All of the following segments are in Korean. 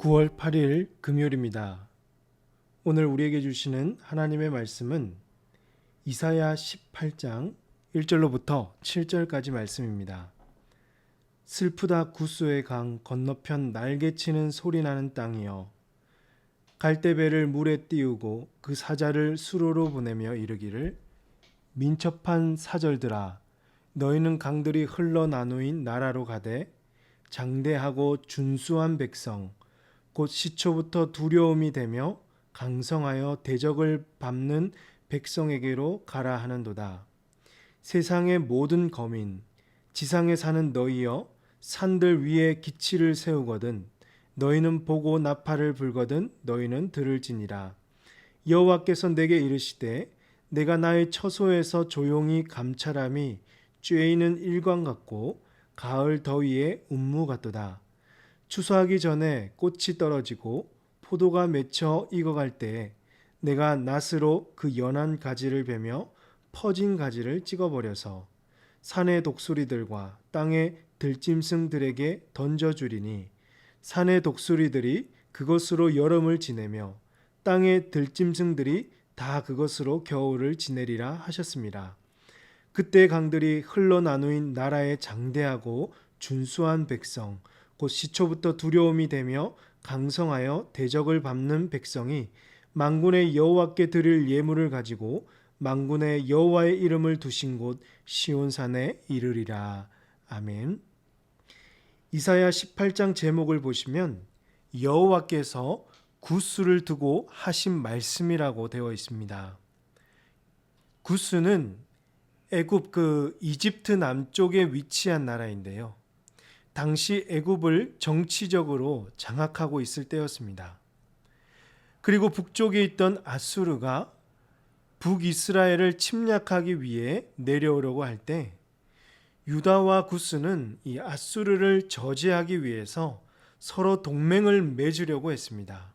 9월 8일 금요일입니다. 오늘 우리에게 주시는 하나님의 말씀은 이사야 18장 1절로부터 7절까지 말씀입니다. 슬프다 구스의 강 건너편 날개치는 소리나는 땅이여, 갈대배를 물에 띄우고 그 사자를 수로로 보내며 이르기를, 민첩한 사절들아, 너희는 강들이 흘러 나누인 나라로 가되 장대하고 준수한 백성 곧 시초부터 두려움이 되며 강성하여 대적을 밟는 백성에게로 가라 하는도다. 세상의 모든 거민, 지상에 사는 너희여, 산들 위에 기치를 세우거든 너희는 보고 나팔을 불거든 너희는 들을지니라. 여호와께서 내게 이르시되, 내가 나의 처소에서 조용히 감찰함이 쬐이는 일광 같고 가을 더위에 운무 같도다. 추수하기 전에 꽃이 떨어지고 포도가 맺혀 익어갈 때에 내가 낫으로 그 연한 가지를 베며 퍼진 가지를 찍어버려서 산의 독수리들과 땅의 들짐승들에게 던져주리니, 산의 독수리들이 그것으로 여름을 지내며 땅의 들짐승들이 다 그것으로 겨울을 지내리라 하셨습니다. 그때 강들이 흘러 나누인 나라의 장대하고 준수한 백성 곧 시초부터 두려움이 되며 강성하여 대적을 밟는 백성이 만군의 여호와께 드릴 예물을 가지고 만군의 여호와의 이름을 두신 곳 시온산에 이르리라. 아멘. 이사야 18장 제목을 보시면 여호와께서 구스를 두고 하신 말씀이라고 되어 있습니다. 구스는 애굽 이집트 남쪽에 위치한 나라인데요. 당시 애굽을 정치적으로 장악하고 있을 때였습니다. 그리고 북쪽에 있던 아수르가 북이스라엘을 침략하기 위해 내려오려고 할 때 유다와 구스는 이 아수르를 저지하기 위해서 서로 동맹을 맺으려고 했습니다.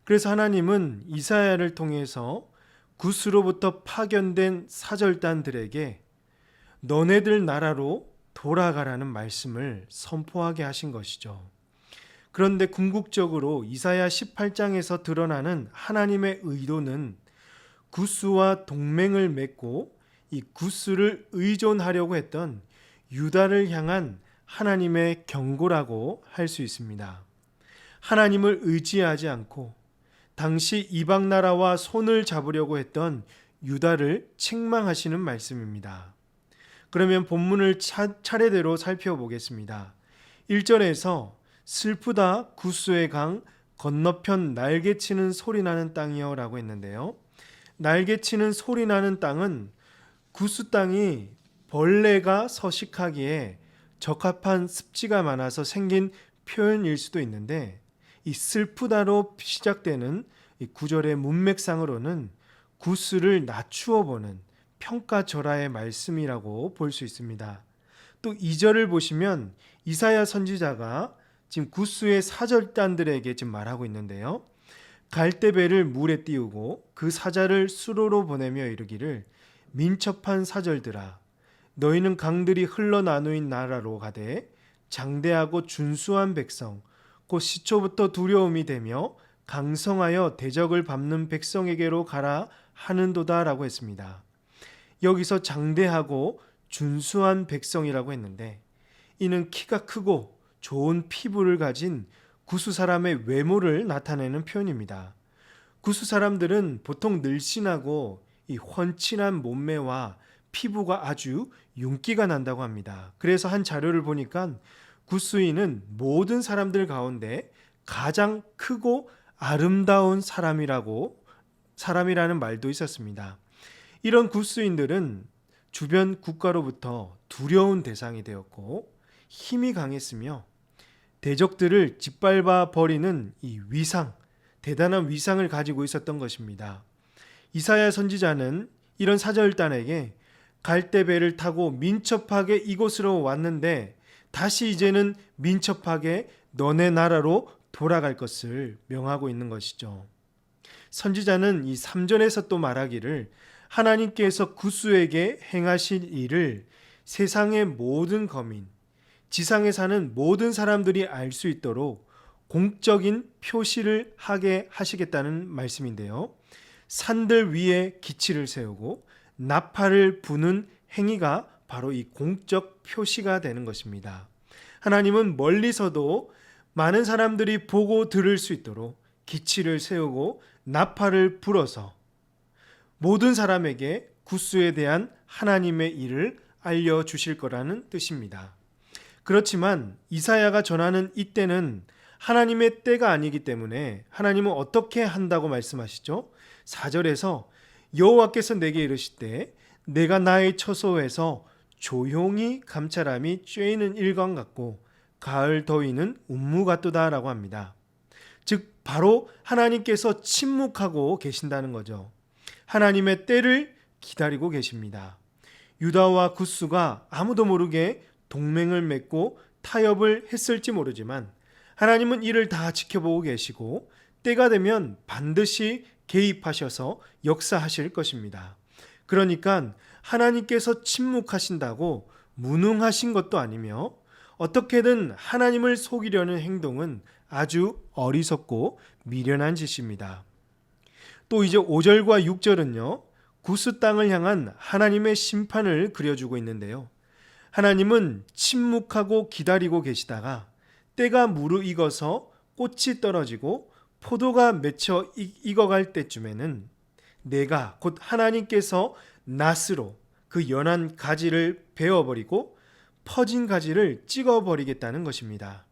그래서 하나님은 이사야를 통해서 구스로부터 파견된 사절단들에게 너네들 나라로 돌아가라는 말씀을 선포하게 하신 것이죠. 그런데 궁극적으로 이사야 18장에서 드러나는 하나님의 의도는 구스와 동맹을 맺고 이 구스를 의존하려고 했던 유다를 향한 하나님의 경고라고 할 수 있습니다. 하나님을 의지하지 않고 당시 이방 나라와 손을 잡으려고 했던 유다를 책망하시는 말씀입니다. 그러면 본문을 차례대로 살펴보겠습니다. 1절에서 슬프다 구스의 강 건너편 날개치는 소리나는 땅이여 라고 했는데요. 날개치는 소리나는 땅은 구스 땅이 벌레가 서식하기에 적합한 습지가 많아서 생긴 표현일 수도 있는데, 이 슬프다로 시작되는 이 구절의 문맥상으로는 구스를 낮추어 보는 평가절하의 말씀이라고 볼 수 있습니다. 또 2절을 보시면 이사야 선지자가 지금 구스의 사절단들에게 지금 말하고 있는데요. 갈대배를 물에 띄우고 그 사자를 수로로 보내며 이르기를, 민첩한 사절들아, 너희는 강들이 흘러 나누인 나라로 가되 장대하고 준수한 백성 곧 시초부터 두려움이 되며 강성하여 대적을 밟는 백성에게로 가라 하는도다 라고 했습니다. 여기서 장대하고 준수한 백성이라고 했는데, 이는 키가 크고 좋은 피부를 가진 구스 사람의 외모를 나타내는 표현입니다. 구스 사람들은 보통 늘씬하고 이 훤칠한 몸매와 피부가 아주 윤기가 난다고 합니다. 그래서 한 자료를 보니까 구스인은 모든 사람들 가운데 가장 크고 아름다운 사람이라는 말도 있었습니다. 이런 구스인들은 주변 국가로부터 두려운 대상이 되었고 힘이 강했으며 대적들을 짓밟아 버리는 이 대단한 위상을 가지고 있었던 것입니다. 이사야 선지자는 이런 사절단에게 갈대배를 타고 민첩하게 이곳으로 왔는데 다시 이제는 민첩하게 너네 나라로 돌아갈 것을 명하고 있는 것이죠. 선지자는 이 3절에서 또 말하기를, 하나님께서 구스에게 행하실 일을 세상의 모든 거민, 지상에 사는 모든 사람들이 알 수 있도록 공적인 표시를 하게 하시겠다는 말씀인데요. 산들 위에 기치를 세우고 나팔을 부는 행위가 바로 이 공적 표시가 되는 것입니다. 하나님은 멀리서도 많은 사람들이 보고 들을 수 있도록 기치를 세우고 나팔을 불어서 모든 사람에게 구스에 대한 하나님의 일을 알려주실 거라는 뜻입니다. 그렇지만 이사야가 전하는 이때는 하나님의 때가 아니기 때문에 하나님은 어떻게 한다고 말씀하시죠? 4절에서 여호와께서 내게 이르시되 내가 나의 처소에서 조용히 감찰함이 쬐이는 일광 같고 가을 더위는 운무 같도다라고 합니다. 즉 바로 하나님께서 침묵하고 계신다는 거죠. 하나님의 때를 기다리고 계십니다. 유다와 구스가 아무도 모르게 동맹을 맺고 타협을 했을지 모르지만 하나님은 이를 다 지켜보고 계시고 때가 되면 반드시 개입하셔서 역사하실 것입니다. 그러니까 하나님께서 침묵하신다고 무능하신 것도 아니며 어떻게든 하나님을 속이려는 행동은 아주 어리석고 미련한 짓입니다. 또 이제 5절과 6절은요. 구스 땅을 향한 하나님의 심판을 그려주고 있는데요. 하나님은 침묵하고 기다리고 계시다가 때가 무르익어서 꽃이 떨어지고 포도가 맺혀 익어갈 때쯤에는 내가 곧 하나님께서 낫으로 그 연한 가지를 베어버리고 퍼진 가지를 찍어버리겠다는 것입니다.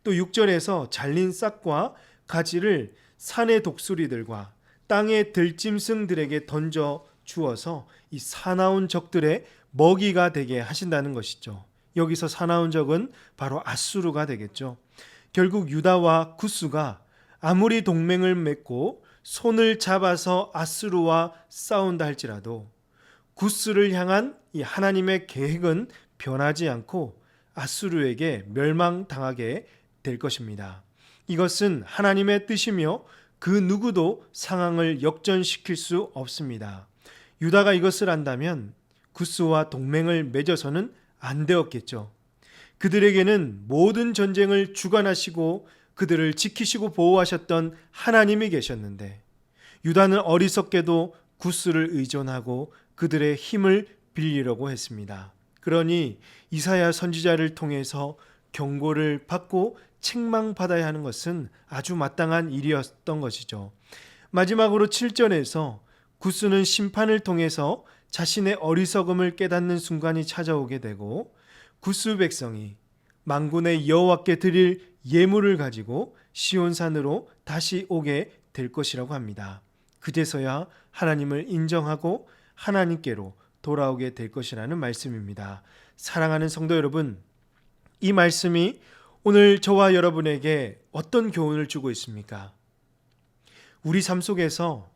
또 6절에서 잘린 싹과 가지를 산의 독수리들과 땅의 들짐승들에게 던져 주어서 이 사나운 적들의 먹이가 되게 하신다는 것이죠. 여기서 사나운 적은 바로 아수르가 되겠죠. 결국 유다와 구스가 아무리 동맹을 맺고 손을 잡아서 아수르와 싸운다 할지라도 구스를 향한 이 하나님의 계획은 변하지 않고 아수르에게 멸망당하게 될 것입니다. 이것은 하나님의 뜻이며 그 누구도 상황을 역전시킬 수 없습니다. 유다가 이것을 안다면 구스와 동맹을 맺어서는 안 되었겠죠. 그들에게는 모든 전쟁을 주관하시고 그들을 지키시고 보호하셨던 하나님이 계셨는데 유다는 어리석게도 구스를 의존하고 그들의 힘을 빌리려고 했습니다. 그러니 이사야 선지자를 통해서 경고를 받고 책망받아야 하는 것은 아주 마땅한 일이었던 것이죠. 마지막으로 7절에서 구스는 심판을 통해서 자신의 어리석음을 깨닫는 순간이 찾아오게 되고 구스 백성이 만군의 여호와께 드릴 예물을 가지고 시온산으로 다시 오게 될 것이라고 합니다. 그제서야 하나님을 인정하고 하나님께로 돌아오게 될 것이라는 말씀입니다. 사랑하는 성도 여러분, 이 말씀이 오늘 저와 여러분에게 어떤 교훈을 주고 있습니까? 우리 삶 속에서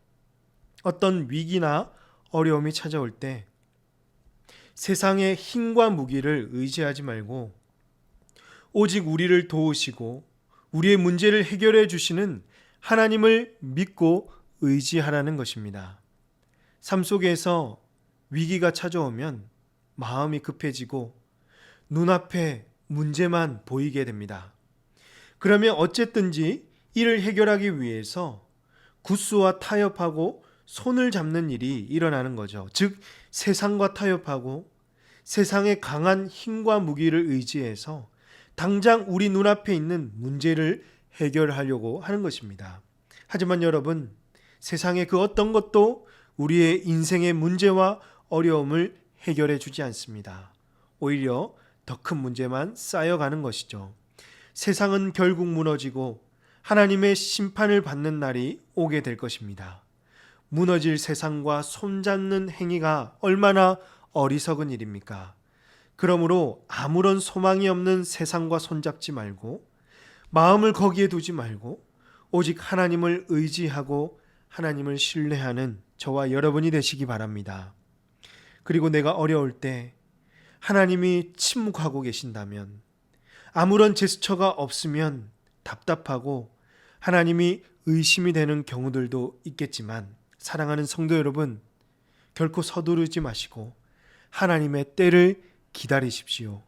어떤 위기나 어려움이 찾아올 때 세상의 힘과 무기를 의지하지 말고 오직 우리를 도우시고 우리의 문제를 해결해 주시는 하나님을 믿고 의지하라는 것입니다. 삶 속에서 위기가 찾아오면 마음이 급해지고 눈앞에 문제만 보이게 됩니다. 그러면 어쨌든지 이를 해결하기 위해서 구스와 타협하고 손을 잡는 일이 일어나는 거죠. 즉 세상과 타협하고 세상의 강한 힘과 무기를 의지해서 당장 우리 눈앞에 있는 문제를 해결하려고 하는 것입니다. 하지만 여러분, 세상의 그 어떤 것도 우리의 인생의 문제와 어려움을 해결해 주지 않습니다. 오히려 더 큰 문제만 쌓여가는 것이죠. 세상은 결국 무너지고 하나님의 심판을 받는 날이 오게 될 것입니다. 무너질 세상과 손잡는 행위가 얼마나 어리석은 일입니까? 그러므로 아무런 소망이 없는 세상과 손잡지 말고 마음을 거기에 두지 말고 오직 하나님을 의지하고 하나님을 신뢰하는 저와 여러분이 되시기 바랍니다. 그리고 내가 어려울 때 하나님이 침묵하고 계신다면, 아무런 제스처가 없으면 답답하고 하나님이 의심이 되는 경우들도 있겠지만, 사랑하는 성도 여러분, 결코 서두르지 마시고 하나님의 때를 기다리십시오.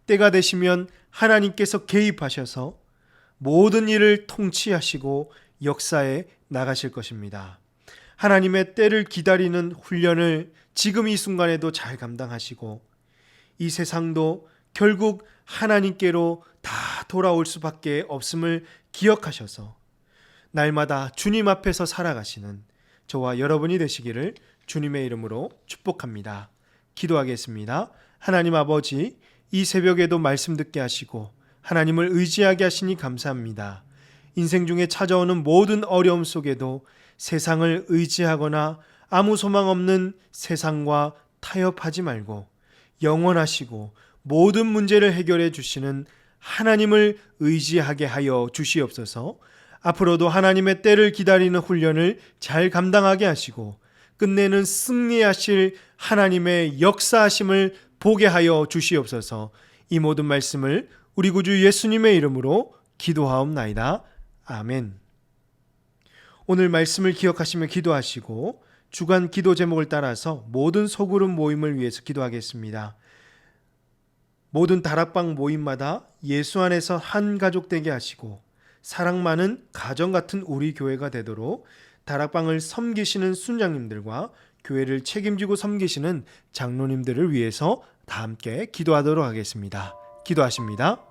때가 되시면 하나님께서 개입하셔서 모든 일을 통치하시고 역사에 나가실 것입니다. 하나님의 때를 기다리는 훈련을 지금 이 순간에도 잘 감당하시고 이 세상도 결국 하나님께로 다 돌아올 수밖에 없음을 기억하셔서 날마다 주님 앞에서 살아가시는 저와 여러분이 되시기를 주님의 이름으로 축복합니다. 기도하겠습니다. 하나님 아버지, 이 새벽에도 말씀 듣게 하시고 하나님을 의지하게 하시니 감사합니다. 인생 중에 찾아오는 모든 어려움 속에도 세상을 의지하거나 아무 소망 없는 세상과 타협하지 말고 영원하시고 모든 문제를 해결해 주시는 하나님을 의지하게 하여 주시옵소서. 앞으로도 하나님의 때를 기다리는 훈련을 잘 감당하게 하시고 끝내는 승리하실 하나님의 역사하심을 보게 하여 주시옵소서. 이 모든 말씀을 우리 구주 예수님의 이름으로 기도하옵나이다. 아멘. 오늘 말씀을 기억하시며 기도하시고 주간 기도 제목을 따라서 모든 소그룹 모임을 위해서 기도하겠습니다. 모든 다락방 모임마다 예수 안에서 한 가족 되게 하시고 사랑 많은 가정 같은 우리 교회가 되도록 다락방을 섬기시는 순장님들과 교회를 책임지고 섬기시는 장로님들을 위해서 다 함께 기도하도록 하겠습니다. 기도하십니다.